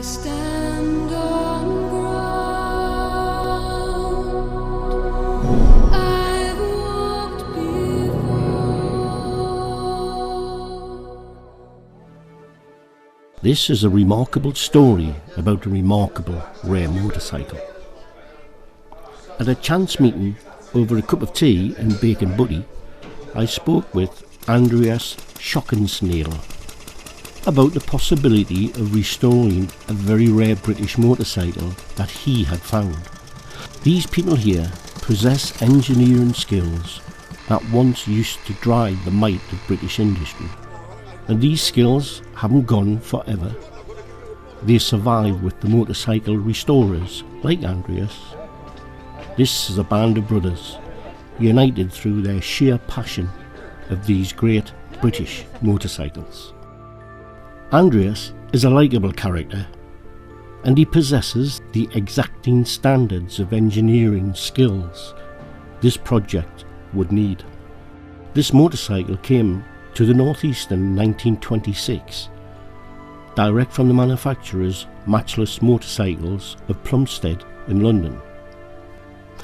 I stand on ground I've walked before. This is a remarkable story about a remarkable rare motorcycle. At a chance meeting over a cup of tea and bacon butty, I spoke with Andreas Schockensnail about the possibility of restoring a very rare British motorcycle that he had found. These people here possess engineering skills that once used to drive the might of British industry, and these skills haven't gone forever. They survive with the motorcycle restorers like Andreas. This is a band of brothers, united through their sheer passion of these great British motorcycles. Andreas is a likeable character, and he possesses the exacting standards of engineering skills this project would need. This motorcycle came to the Northeast in 1926, direct from the manufacturer's Matchless Motorcycles of Plumstead in London.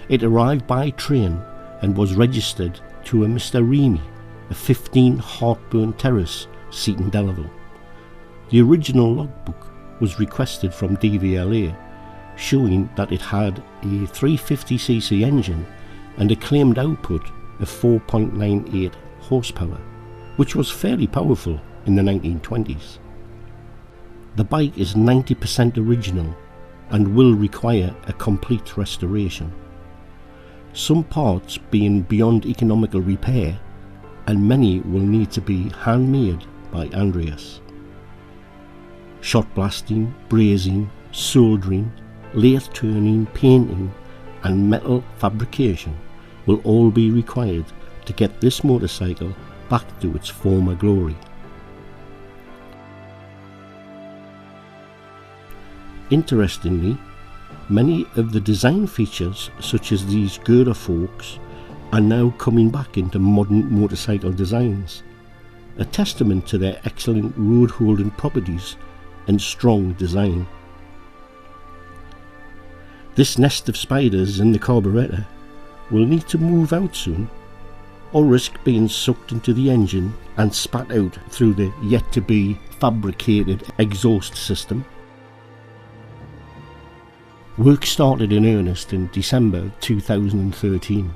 It arrived by train and was registered to a Mr. Reamy, a 15 Heartburn Terrace, Seaton Delaval. The original logbook was requested from DVLA, showing that it had a 350cc engine and a claimed output of 4.98 horsepower, which was fairly powerful in the 1920s. The bike is 90% original and will require a complete restoration, some parts being beyond economical repair, and many will need to be handmade by Andreas. Shot blasting, brazing, soldering, lathe turning, painting and metal fabrication will all be required to get this motorcycle back to its former glory. Interestingly, many of the design features, such as these girder forks, are now coming back into modern motorcycle designs, a testament to their excellent road-holding properties and strong design. This nest of spiders in the carburettor will need to move out soon, or risk being sucked into the engine and spat out through the yet-to-be fabricated exhaust system. Work started in earnest in December 2013.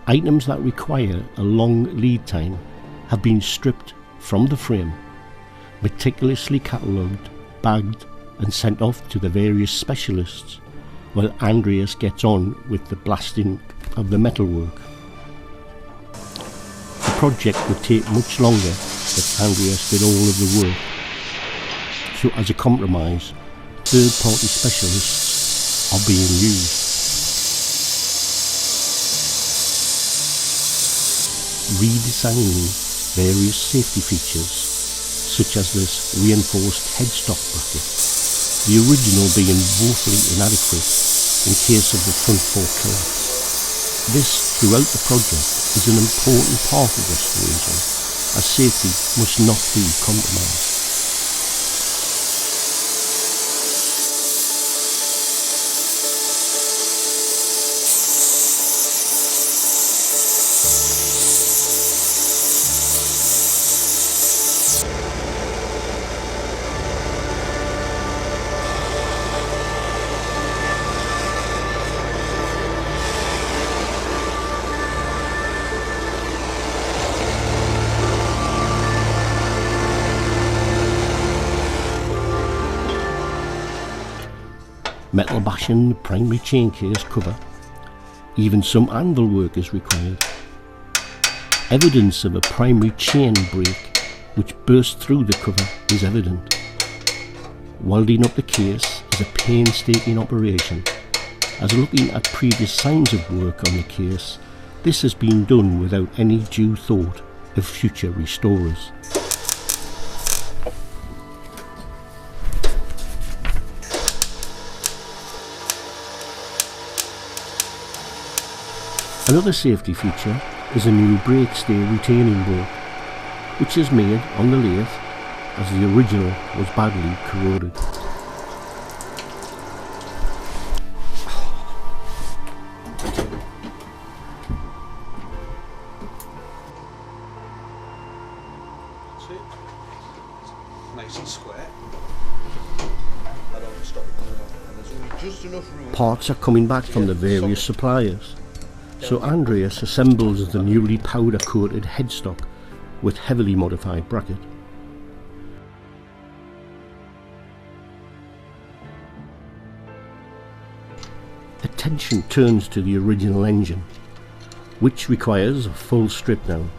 Items that require a long lead time have been stripped from the frame, meticulously catalogued, bagged and sent off to the various specialists, while Andreas gets on with the blasting of the metalwork. The project would take much longer if Andreas did all of the work, so as a compromise, third-party specialists are being used. Redesigning various safety features, such as this reinforced headstock bracket, the original being woefully inadequate in case of the front fork collapse. This, throughout the project, is an important part of restoration, as safety must not be compromised. Metal bashing the primary chain case cover, even some anvil work is required. Evidence of a primary chain break which burst through the cover is evident. Welding up the case is a painstaking operation, as looking at previous signs of work on the case, this has been done without any due thought of future restorers. Another safety feature is a new brake stay retaining bolt, which is made on the lathe as the original was badly corroded. That's it. Nice and square. I don't stop it coming off, and there's only just enough room. Parts are coming back from the various suppliers, so Andreas assembles the newly powder-coated headstock with heavily modified bracket. Attention turns to the original engine, which requires a full strip down.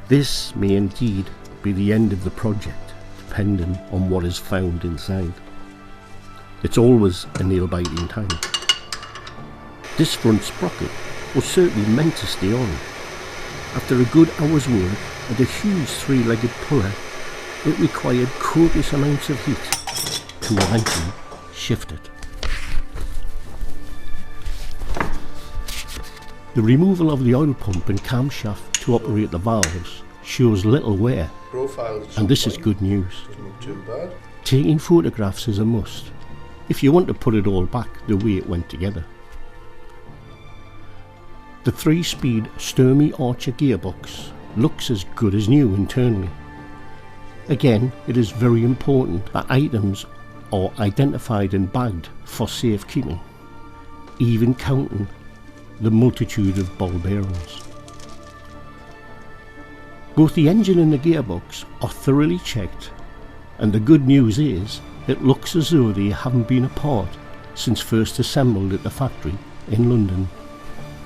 This may indeed be the end of the project, depending on what is found inside. It's always a nail-biting time. This front sprocket was certainly meant to stay on. After a good hour's work and a huge three-legged puller, it required copious amounts of heat to eventually shift it. The removal of the oil pump and camshaft to operate the valves shows little wear, and this is good news. Doesn't look too bad. Taking photographs is a must, if you want to put it all back the way it went together. The 3-speed Sturmey Archer gearbox looks as good as new internally. Again, it is very important that items are identified and bagged for safekeeping, even counting the multitude of ball bearings. Both the engine and the gearbox are thoroughly checked, and the good news is it looks as though they haven't been apart since first assembled at the factory in London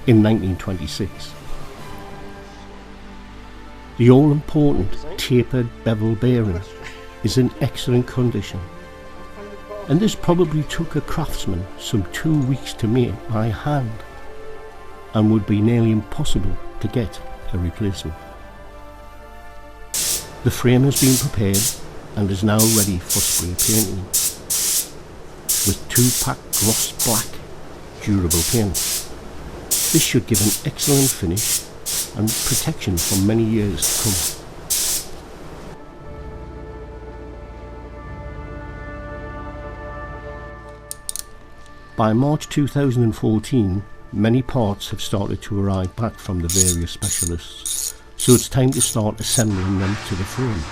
in 1926. The all-important tapered bevel bearing is in excellent condition, and this probably took a craftsman some 2 weeks to make by hand, and would be nearly impossible to get a replacement. The frame has been prepared and is now ready for spray painting with 2-pack gloss black durable paint. This should give an excellent finish and protection for many years to come. By March 2014, many parts have started to arrive back from the various specialists, so it's time to start assembling them to the frame.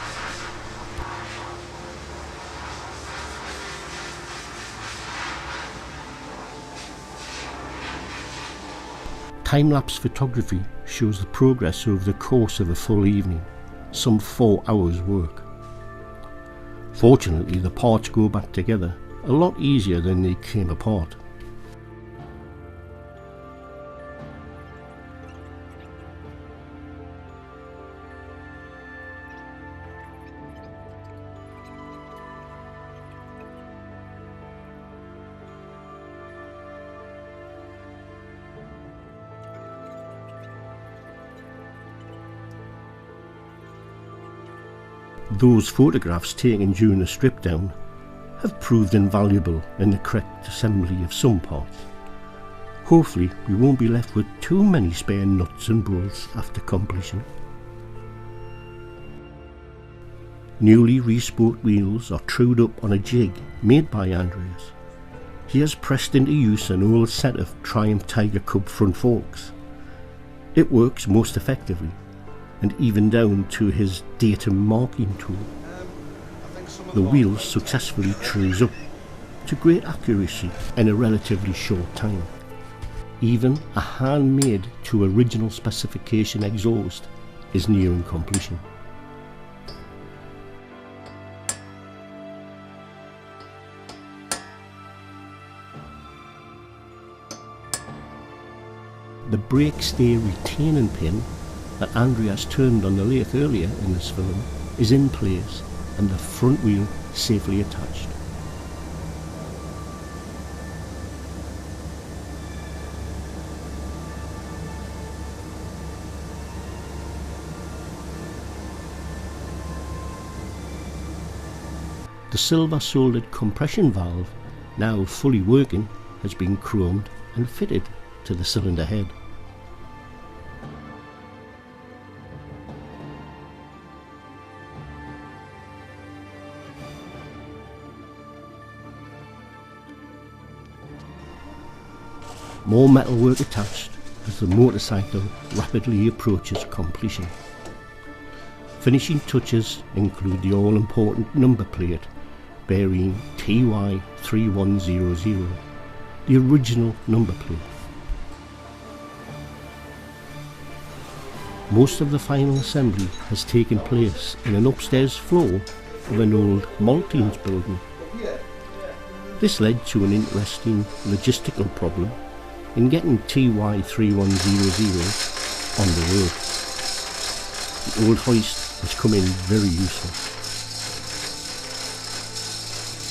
Time-lapse photography shows the progress over the course of a full evening, some 4 hours work. Fortunately, the parts go back together a lot easier than they came apart. Those photographs taken during the strip down have proved invaluable in the correct assembly of some parts. Hopefully we won't be left with too many spare nuts and bolts after completion. Newly re-spoked wheels are trued up on a jig made by Andreas. He has pressed into use an old set of Triumph Tiger Cub front forks. It works most effectively, and even down to his datum marking tool. The wheels successfully trues up to great accuracy in a relatively short time. Even a handmade to original specification exhaust is nearing completion. The brake stay retaining pin that Andreas turned on the lathe earlier in this film is in place and the front wheel safely attached. The silver soldered compression valve, now fully working, has been chromed and fitted to the cylinder head. More metalwork attached as the motorcycle rapidly approaches completion. Finishing touches include the all-important number plate bearing ty3100, the original number plate. Most of the final assembly has taken place in an upstairs floor of an old Maltings building. This led to an interesting logistical problem in getting ty3100 on the road. The old hoist has come in very useful.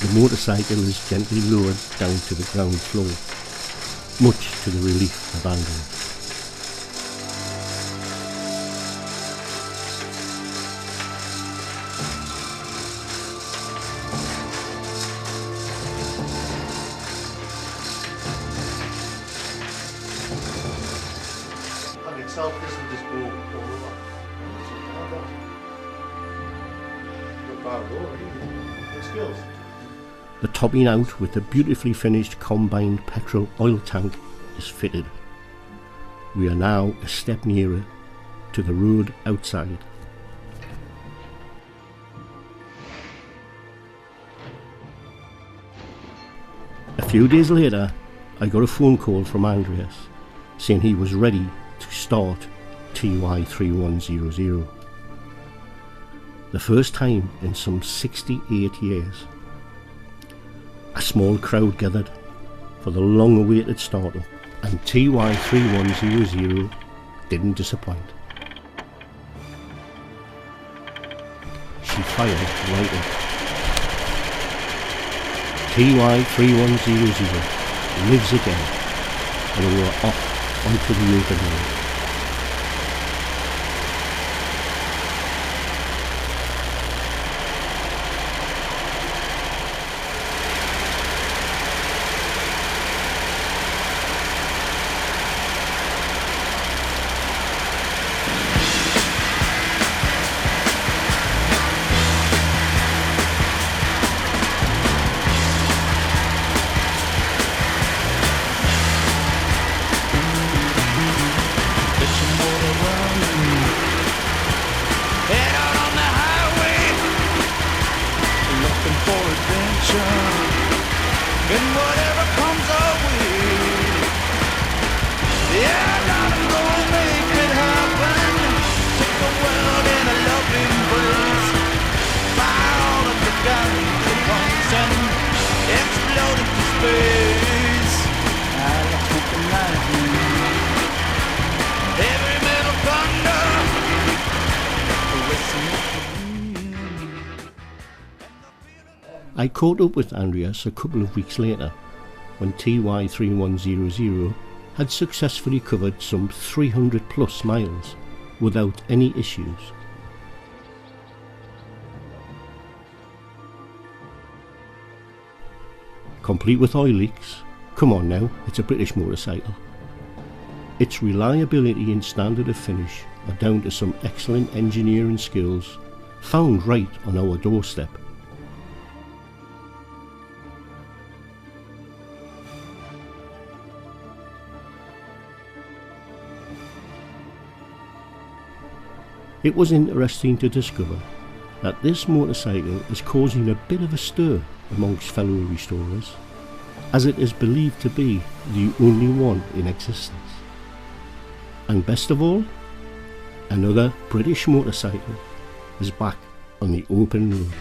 The motorcycle is gently lowered down to the ground floor, much to the relief of Andrew. Itself isn't just all over. Not bad at all, really. Good skills. The topping out with the beautifully finished combined petrol oil tank is fitted. We are now a step nearer to the road outside. A few days later, I got a phone call from Andreas saying he was ready to start ty3100. The first time in some 68 years. A small crowd gathered for the long-awaited startup, and ty3100 didn't disappoint. She fired right up. ty3100 lives again, and we were off onto the open road. And whatever comes our way, yeah, gotta go make it happen. Take the world in a loving embrace, fire all of the guns at once and explode into space. I love something like you. Heavy metal thunder, racing up the I caught up with Andreas a couple of weeks later when ty3100 had successfully covered some 300 plus miles without any issues. Complete with oil leaks? Come on now, it's a British motorcycle. Its reliability and standard of finish are down to some excellent engineering skills found right on our doorstep. It was interesting to discover that this motorcycle is causing a bit of a stir amongst fellow restorers, as it is believed to be the only one in existence. And best of all, another British motorcycle is back on the open road.